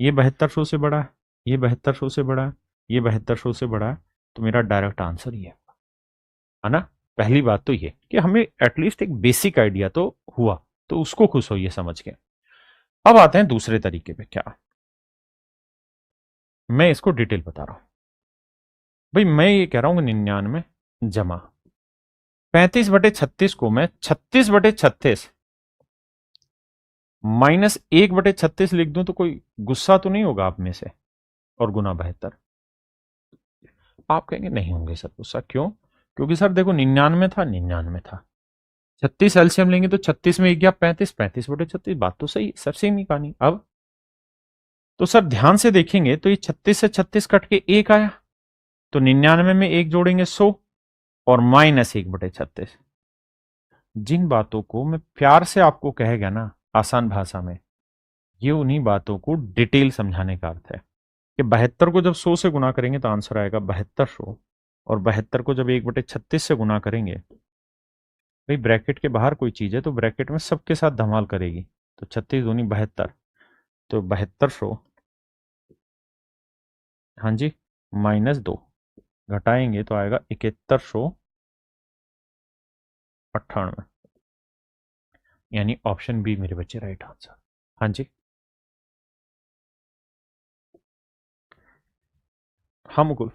ये 7200 से बड़ा है, ये 7200 से बड़ा है, ये 7200 से बड़ा है, तो मेरा डायरेक्ट आंसर ये है ना। पहली बात तो ये कि हमें एटलीस्ट एक बेसिक आइडिया तो हुआ, तो उसको खुश होइए समझ के। अब आते हैं दूसरे तरीके पे। क्या? मैं इसको डिटेल बता रहा हूं भाई। मैं ये कह रहा हूं 99 जमा 35/36 को मैं 36/36 माइनस 1/36 लिख दूं तो कोई गुस्सा तो नहीं होगा आप में से? और गुना 72। आप कहेंगे नहीं होंगे सर गुस्सा, क्यों? क्योंकि सर देखो 99 था, 99 था, 36 एलसीएम लेंगे तो 36 में एक गया 35, 35/36। बात तो सही, सर सेम ही कहानी। अब तो सर ध्यान से देखेंगे तो ये 36 से 36 कट के एक आया, तो 99 में एक जोड़ेंगे 100, और माइनस 1/36। जिन बातों को मैं प्यार से आपको कहेगा ना आसान भाषा में, ये उन्हीं बातों को डिटेल समझाने का अर्थ है कि 72 को जब 100 से गुना करेंगे तो आंसर आएगा 7200, और 72 को जब 1/36 से गुना करेंगे, भाई ब्रैकेट के बाहर कोई चीज है तो ब्रैकेट में सबके साथ धमाल करेगी, तो 36 दूनी 72, तो 7200, हाँ जी, -2 घटाएंगे तो आएगा 7198। यानी ऑप्शन बी मेरे बच्चे राइट आंसर। हाँ जी, हाँ मुकुल।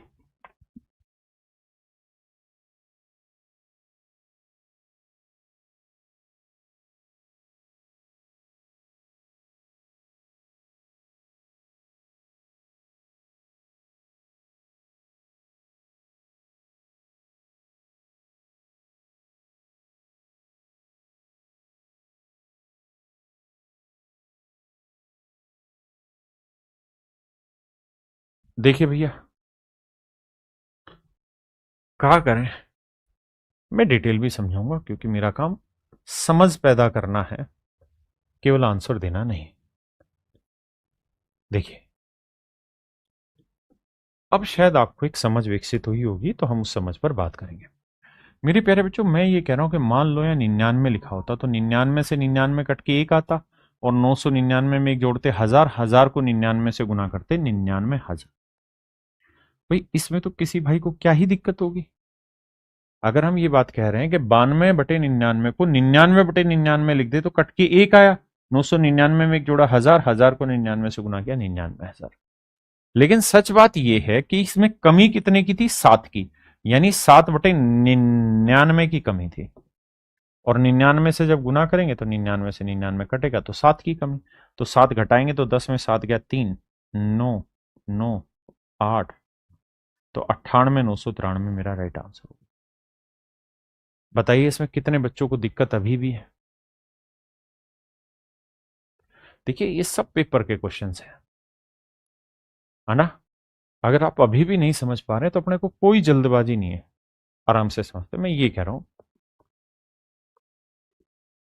देखिए भैया, क्या करें, मैं डिटेल भी समझाऊंगा क्योंकि मेरा काम समझ पैदा करना है, केवल आंसर देना नहीं। देखिए, अब शायद आपको एक समझ विकसित हुई होगी, तो हम उस समझ पर बात करेंगे। मेरे प्यारे बच्चों, मैं ये कह रहा हूं कि मान लो या 99 लिखा होता तो 99 से 99 कट के एक आता, और 999 में एक जोड़ते 1000, 1000 को 99 से गुना करते 99,000। भाई इसमें तो किसी भाई को क्या ही दिक्कत होगी? अगर हम ये बात कह रहे हैं कि 92/99 को 99/99 लिख दे तो कट के एक आया, 999 में एक जोड़ा 1000, 1000 को 99 से गुना किया 99,000। लेकिन सच बात यह है कि इसमें कमी कितने की थी? 7 की, यानी 7/99 की कमी थी, और 99 से जब गुना करेंगे तो 99 से 99 कटेगा तो 7 की कमी। तो 7 घटाएंगे तो 10 में 7 गया 3, 9, 9, 8, तो 98,993 मेरा राइट आंसर होगा। बताइए इसमें कितने बच्चों को दिक्कत अभी भी है? देखिए ये सब पेपर के क्वेश्चंस हैं, है ना। अगर आप अभी भी नहीं समझ पा रहे तो अपने को कोई जल्दबाजी नहीं है, आराम से समझते। मैं ये कह रहा हूं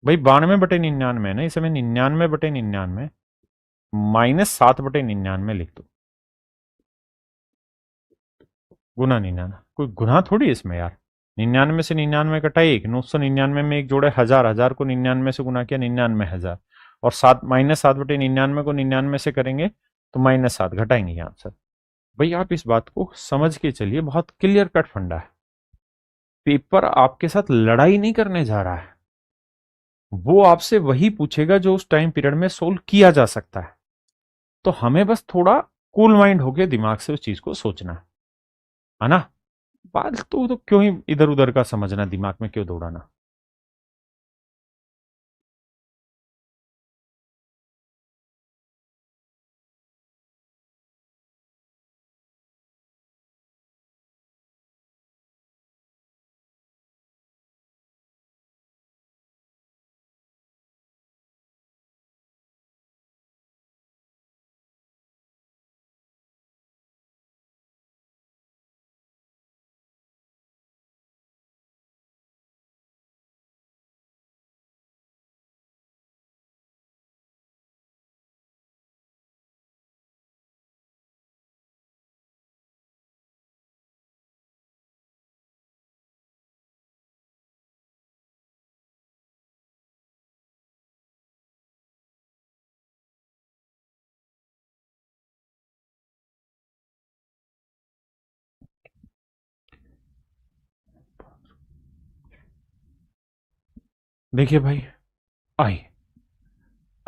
भाई 92/99 है ना, इस समय 99/99 -7/99 लिख दो, गुना 99। कोई गुना थोड़ी इसमें यार। 99 से 99 कटा एक, 999 में एक जोड़े हजार, हजार को 99 से गुना किया 99,000, और -7/99 को 99 से करेंगे तो -7 घटाएंगे ये आंसर। भाई आप इस बात को समझ के चलिए, बहुत क्लियर कट फंडा है। पेपर आपके साथ लड़ाई नहीं करने जा रहा है, वो आपसे वही पूछेगा जो उस टाइम पीरियड में सोल्व किया जा सकता है। तो हमें बस थोड़ा कूल माइंड होके दिमाग से उस चीज को सोचना है ना। बात तो क्यों ही इधर उधर का समझना, दिमाग में क्यों दौड़ाना। देखिए भाई, आई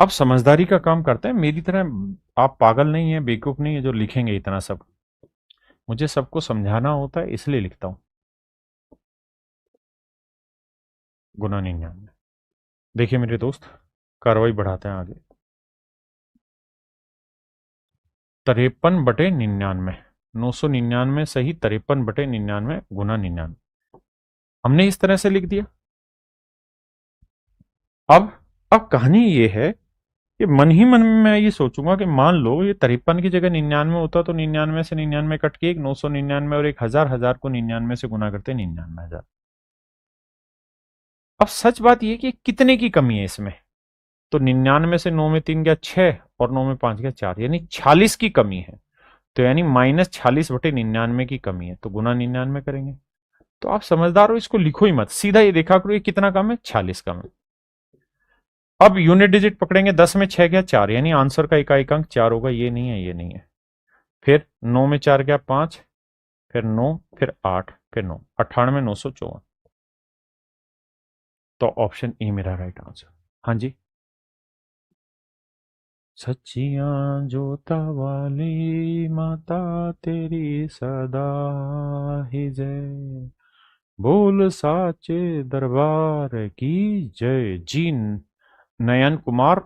अब समझदारी का काम करते हैं मेरी तरह। आप पागल नहीं है, बेवकूफ नहीं है जो लिखेंगे इतना सब। मुझे सबको समझाना होता है, इसलिए लिखता हूं। गुना 99। देखिए मेरे दोस्त, कार्रवाई बढ़ाते हैं आगे। 53/99, 999 सही 53/99 गुना 99, हमने इस तरह से लिख दिया। अब अब कहानी ये है कि मन ही मन में मैं ये सोचूंगा कि मान लो ये 53 की जगह 99 होता तो 99 से 99 कट के एक 999 और एक हजार, हजार को 99 से गुना करते 99,000। अब सच बात यह कि कितने की कमी है इसमें, तो 99 से 9 में 3 गया 6 और 9 में 5 गया 4, यानी 46 की कमी है। तो यानी -46/99 की कमी है, तो गुना 99 करेंगे। तो आप समझदार हो, इसको लिखो ही मत, सीधा ये देखा करो ये कितना कम है, 46 कम है। अब यूनिट डिजिट पकड़ेंगे, 10 में 6 गया 4, यानी आंसर का इकाई अंक 4 होगा। ये नहीं है, ये नहीं है। फिर 9 में 4 गया 5, फिर 9, फिर 8, फिर 9, 98,954। तो ऑप्शन ए मेरा राइट आंसर। हाँ जी। सच्चियां जोता वाली माता तेरी सदा ही जय, बोल साचे दरबार की जय। जी नयन कुमार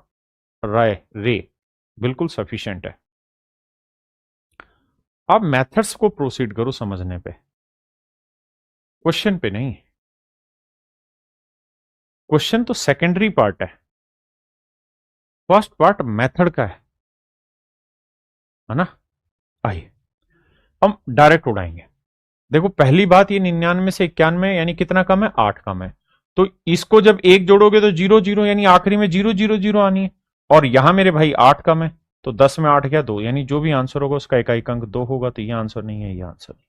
राय रे, बिल्कुल सफिशिएंट है। अब मेथड्स को प्रोसीड करो समझने पे, क्वेश्चन पे नहीं। क्वेश्चन तो सेकेंडरी पार्ट है, फर्स्ट पार्ट मेथड का है ना। आइए हम डायरेक्ट उड़ाएंगे। देखो पहली बात, ये 99 से 91 यानी कितना कम है, 8 कम है। तो इसको जब एक जोड़ोगे तो 0 0, यानी आखिरी में 0 0 0 आनी है। और यहां मेरे भाई 8 कम है, तो 10 में 8 गया 2, यानी जो भी आंसर होगा उसका इकाई अंक 2 होगा। तो ये आंसर नहीं है, ये आंसर नहीं।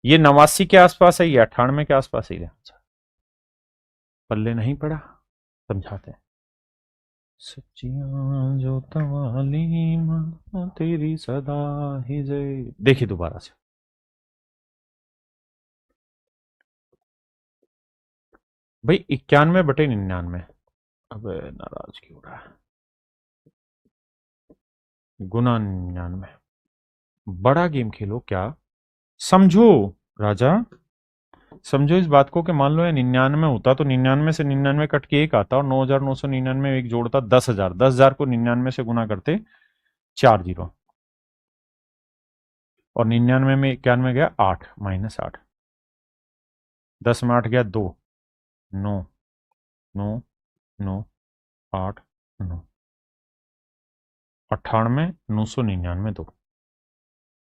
ये 89 के आसपास है, ये 98 के आसपास है, ये आंसर पल्ले नहीं पड़ा। समझाते हैं। सच्चियां जो तवाली मां तेरी सदा ही जय। देखिए दोबारा से, भाई 91/99। अब नाराज क्यों हो रहा है, गुना 99। बड़ा गेम खेलो क्या, समझो राजा। समझो इस बात को कि मान लो ये 99 होता तो 99 से 99 कट के एक आता, और 9,999 एक जोड़ता 10,000, 10,000 को 99 से गुना करते 4 जीरो, और 99 में 91 गया 8, -8, 10 में 8 गया 2, 9, 9, 9, 8, 9, 98,999 2।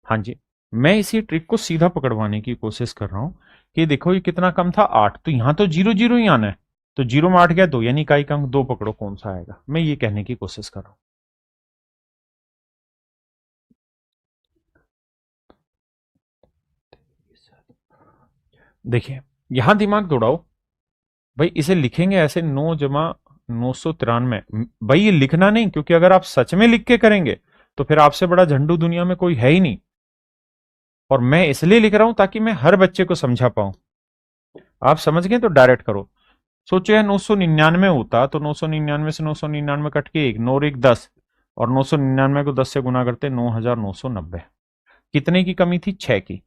हाँ जी, मैं इसी ट्रिक को सीधा पकड़वाने की कोशिश कर रहा हूं कि देखो ये कितना कम था 8, तो यहां तो 0 0 ही आना है। तो 0 में 8 गया 2, यानी इकाई अंक 2 पकड़ो, कौन सा आएगा, मैं ये कहने की कोशिश कर रहा हूं। देखिए यहां दिमाग दौड़ाओ भाई, इसे लिखेंगे ऐसे 9 जमा 993। भाई ये लिखना नहीं, क्योंकि अगर आप सच में लिख के करेंगे तो फिर आपसे बड़ा झंडू दुनिया में कोई है ही नहीं। और मैं इसलिए लिख रहा हूं ताकि मैं हर बच्चे को समझा पाऊं। आप समझ गए तो डायरेक्ट करो। सोचो यार 999 होता तो 999 से 999 कट के एक, 9 और एक 10, और 999 को 10 से गुना करते 9990। कितने की कमी थी? 6 की।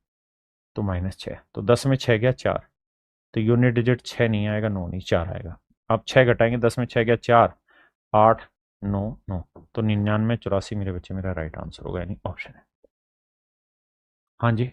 तो -6, तो 10 में 6 गया 4, तो यूनिट डिजिट 6 नहीं आएगा, 9 नहीं 4 आएगा। आप 6 घटाएंगे, 10 में 6 गया 4, 8 9 9, तो 99 84 मेरे बच्चे मेरा राइट आंसर होगा, यानी ऑप्शन है। हाँ जी।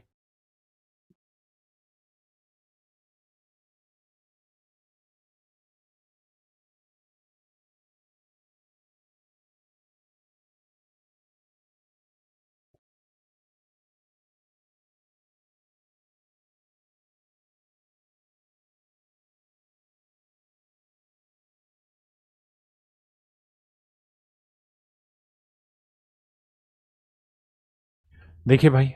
देखिए भाई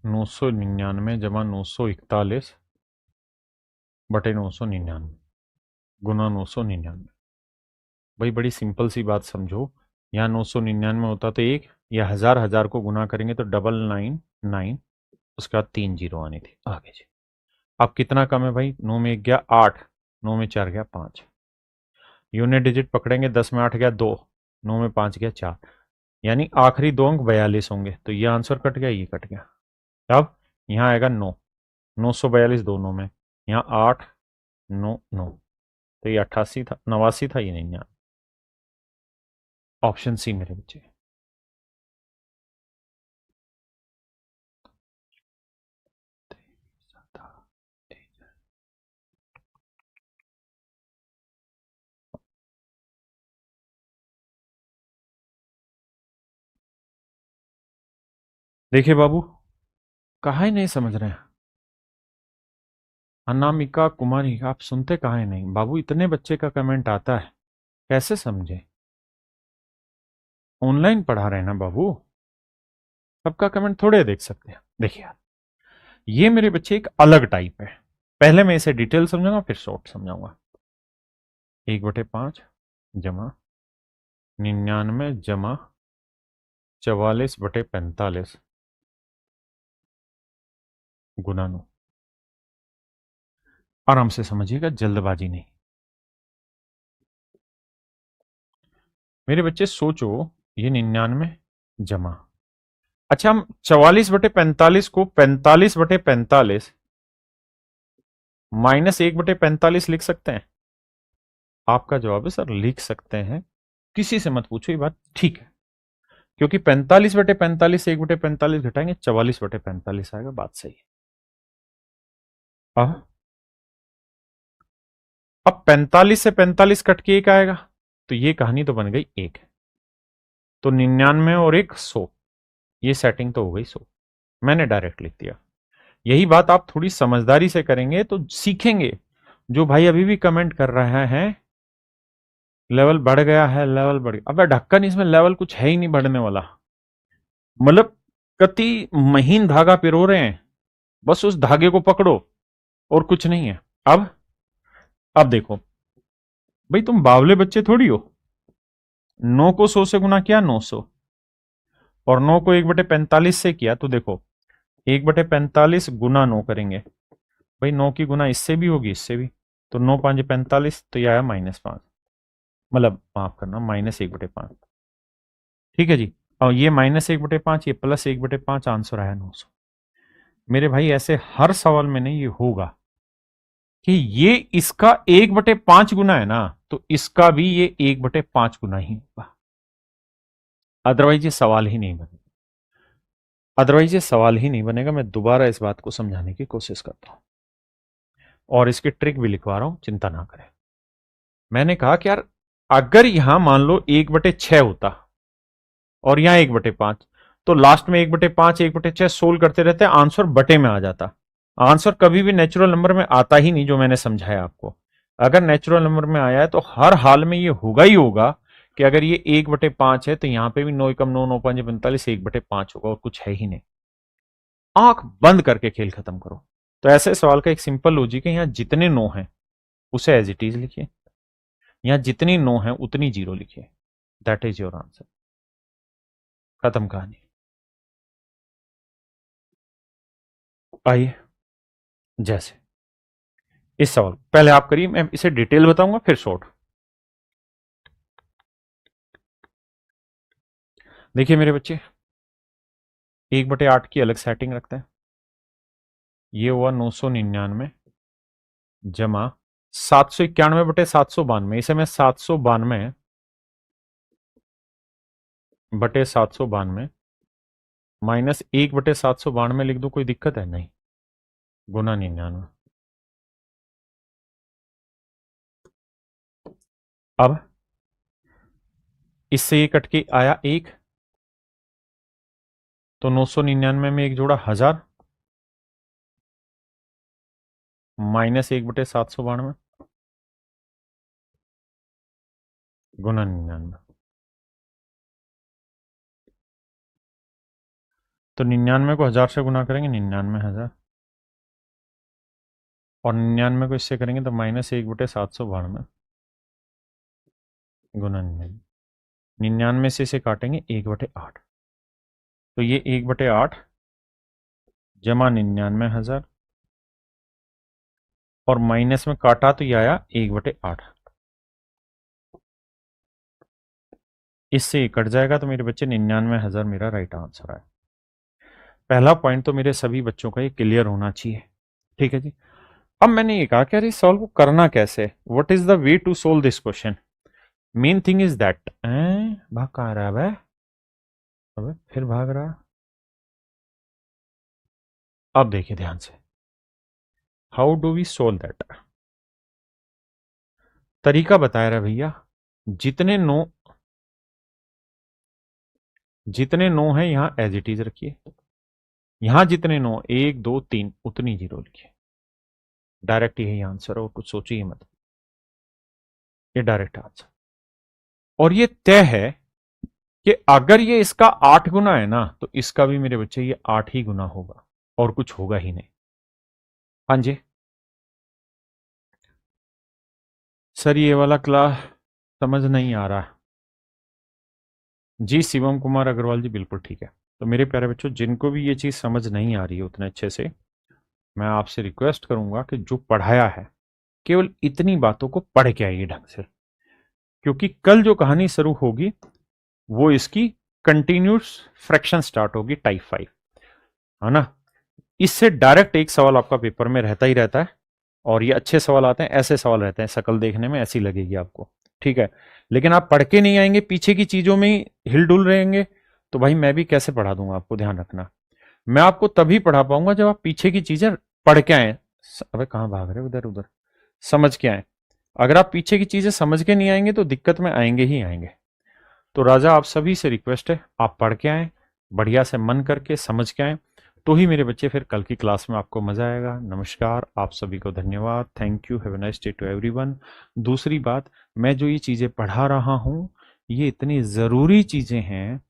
999 जमा 941 बटे 999 गुना 999। भाई बड़ी सिंपल सी बात समझो, यहाँ 999 होता तो एक, या हजार हजार को गुना करेंगे तो 999, उसके बाद 3 जीरो आनी थी आगे जी। अब कितना कम है भाई? 9 में 1 गया 8, 9 में 4 गया 5। यूनिट डिजिट पकड़ेंगे, 10 में 8 गया 2, 9 में 5 गया 4, यानी आखिरी दो अंक 42 होंगे। तो ये आंसर कट गया, ये कट गया। अब यहाँ आएगा 9, 942 दोनों में, यहाँ 8 9 9, तो ये 88 था, 89 था, ये नहीं यहाँ। ऑप्शन सी मेरे बच्चे। देखिए बाबू, कहा ही नहीं समझ रहे हैं। अनामिका कुमारी, आप सुनते कहा ही नहीं बाबू, इतने बच्चे का कमेंट आता है, कैसे समझे? ऑनलाइन पढ़ा रहे हैं ना बाबू, सबका कमेंट थोड़े देख सकते हैं। देखिए यार, ये मेरे बच्चे एक अलग टाइप है। पहले मैं इसे डिटेल समझाऊंगा, फिर शॉर्ट समझाऊंगा। 1/5 जमा 99 जमा 44/45 गुना 9। आराम से समझिएगा, जल्दबाजी नहीं। मेरे बच्चे सोचो, ये 99 जमा, अच्छा हम 44/45 को 45/45 -1/45 लिख सकते हैं? आपका जवाब है सर लिख सकते हैं, किसी से मत पूछो ये बात, ठीक है। क्योंकि 45/45 1/45 घटाएंगे 44/45 आएगा, बात सही है। अब 45 से 45 कट के एक आएगा, तो ये कहानी तो बन गई एक। तो 99 और एक 100, ये सेटिंग तो हो गई 100। मैंने डायरेक्ट लिख दिया। यही बात आप थोड़ी समझदारी से करेंगे तो सीखेंगे। जो भाई अभी भी कमेंट कर रहे हैं लेवल बढ़ गया है, लेवल बढ़ गया, अबे ढक्कन, इसमें लेवल कुछ है ही नहीं बढ़ने वाला। मतलब कति महीन धागा पिरो रहे हैं, बस उस धागे को पकड़ो और कुछ नहीं है। अब देखो भाई, तुम बावले बच्चे थोड़ी हो। 9 को 100 से गुना किया 900, और 9 को 1/45 से किया, तो देखो 1/45 गुना 9 करेंगे। भाई 9 की गुना इससे भी होगी, इससे भी, तो 9 5 45, तो यह आया -5, मतलब माफ करना -1/5। ठीक है जी। और ये -1/5, ये +1/5, आंसर आया 900। मेरे भाई ऐसे हर सवाल में नहीं ये होगा कि ये इसका 1/5 गुना है ना, तो इसका भी ये 1/5 गुना ही होगा। अदरवाइज ये सवाल ही नहीं बनेगा। अदरवाइज ये सवाल ही नहीं बनेगा। मैं दोबारा इस बात को समझाने की कोशिश करता हूं, और इसकी ट्रिक भी लिखवा रहा हूं, चिंता ना करें। मैंने कहा कि यार अगर यहां मान लो 1/6 होता और यहां 1/5, तो लास्ट में 1/5 1/6 सोल्व करते रहते, आंसर बटे में आ जाता। आंसर कभी भी नेचुरल नंबर में आता ही नहीं, जो मैंने समझाया आपको। अगर नेचुरल नंबर में आया है तो हर हाल में ये होगा ही होगा कि अगर ये 1/5 है तो यहां पे भी 9 एकम 9 9 5 45 1/5 होगा, और कुछ है ही नहीं। आंख बंद करके खेल खत्म करो। तो ऐसे सवाल का एक सिंपल लॉजिक है, यहां जितने नो हैं उसे एज इट इज लिखिए, यहां जितनी नो है उतनी जीरो लिखिए, दैट इज योर आंसर। खत्म कहानी। आइए, जैसे इस सवाल पहले आप करिए, मैं इसे डिटेल बताऊंगा फिर शॉर्ट। देखिए मेरे बच्चे, 1/8 की अलग सेटिंग रखते हैं। ये हुआ 999 जमा 791/792, इसे मैं 792/792 माइनस 1/792 लिख दो, कोई दिक्कत है? नहीं, गुना 99। अब इससे ये कट के आया 1, तो 999 में एक जोड़ा 1000 माइनस 1/792 गुना 99। तो 99 को 1000 से गुना करेंगे 99,000, और 99 को इससे करेंगे तो माइनस 1/792 गुना 99। 99 से इसे काटेंगे 1/8, तो ये 1/8 जमा 99,000, और माइनस में काटा तो ये आया 1/8। इससे ये कट जाएगा तो मेरे बच्चे 99,000 मेरा राइट आंसर है। पहला पॉइंट तो मेरे सभी बच्चों का ये क्लियर होना चाहिए, ठीक है जी। अब मैंने ये कहा कि अरे सॉल्व को करना कैसे, what is the way to solve this question. Main thing is that, भाग कहाँ रहा है? अबे फिर भाग रहा। अब देखिए ध्यान से, how do we solve that. तरीका बताया रहा भैया, जितने नो है यहां एज इट इज रखिए, यहां जितने नो 1 2 3 उतनी जीरो लिखिए। डायरेक्ट यही आंसर है, और कुछ सोचिए मत, ये डायरेक्ट आंसर। और ये तय है कि अगर ये इसका 8 गुना है ना, तो इसका भी मेरे बच्चे ये 8 ही गुना होगा, और कुछ होगा ही नहीं। हाँ जी सर, ये वाला क्लास समझ नहीं आ रहा जी। शिवम कुमार अग्रवाल जी, बिल्कुल ठीक है। तो मेरे प्यारे बच्चों, जिनको भी ये चीज समझ नहीं आ रही है उतने अच्छे से, मैं आपसे रिक्वेस्ट करूंगा कि जो पढ़ाया है केवल इतनी बातों को पढ़ के आइए ढंग से, क्योंकि कल जो कहानी शुरू होगी वो इसकी कंटिन्यूस फ्रैक्शन स्टार्ट होगी, टाइप 5, है ना। इससे डायरेक्ट एक सवाल आपका पेपर में रहता ही रहता है, और ये अच्छे सवाल आते हैं, ऐसे सवाल रहते हैं, शकल देखने में ऐसी लगेगी आपको, ठीक है। लेकिन आप पढ़ के नहीं आएंगे, पीछे की चीजों में ही हिलडुल रहेंगे, तो भाई मैं भी कैसे पढ़ा दूंगा आपको, ध्यान रखना। मैं आपको तभी पढ़ा पाऊंगा जब आप पीछे की चीजें पढ़ के आए। अबे कहाँ भाग रहे उधर उधर, समझ के आए। अगर आप पीछे की चीजें समझ के नहीं आएंगे तो दिक्कत में आएंगे ही आएंगे। तो राजा आप सभी से रिक्वेस्ट है, आप पढ़ के आए, बढ़िया से मन करके समझ के आए, तो ही मेरे बच्चे फिर कल की क्लास में आपको मजा आएगा। नमस्कार, आप सभी को धन्यवाद, thank you, have a nice day to everyone. दूसरी बात, मैं जो ये चीजें पढ़ा रहा हूं ये इतनी जरूरी चीजें हैं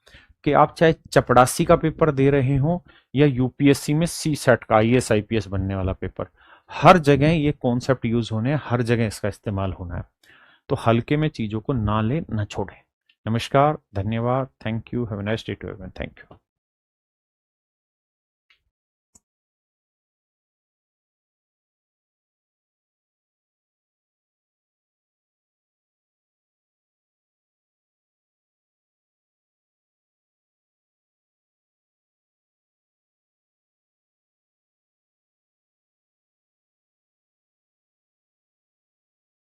कि आप चाहे चपड़ासी का पेपर दे रहे हो या यूपीएससी में सी सेट का आईएएस आईपीएस बनने वाला पेपर, हर जगह ये कॉन्सेप्ट यूज होने हैं, हर जगह इसका इस्तेमाल होना है। तो हल्के में चीजों को ना ले ना छोड़े। नमस्कार, धन्यवाद, thank you, have a nice day to everyone, thank you.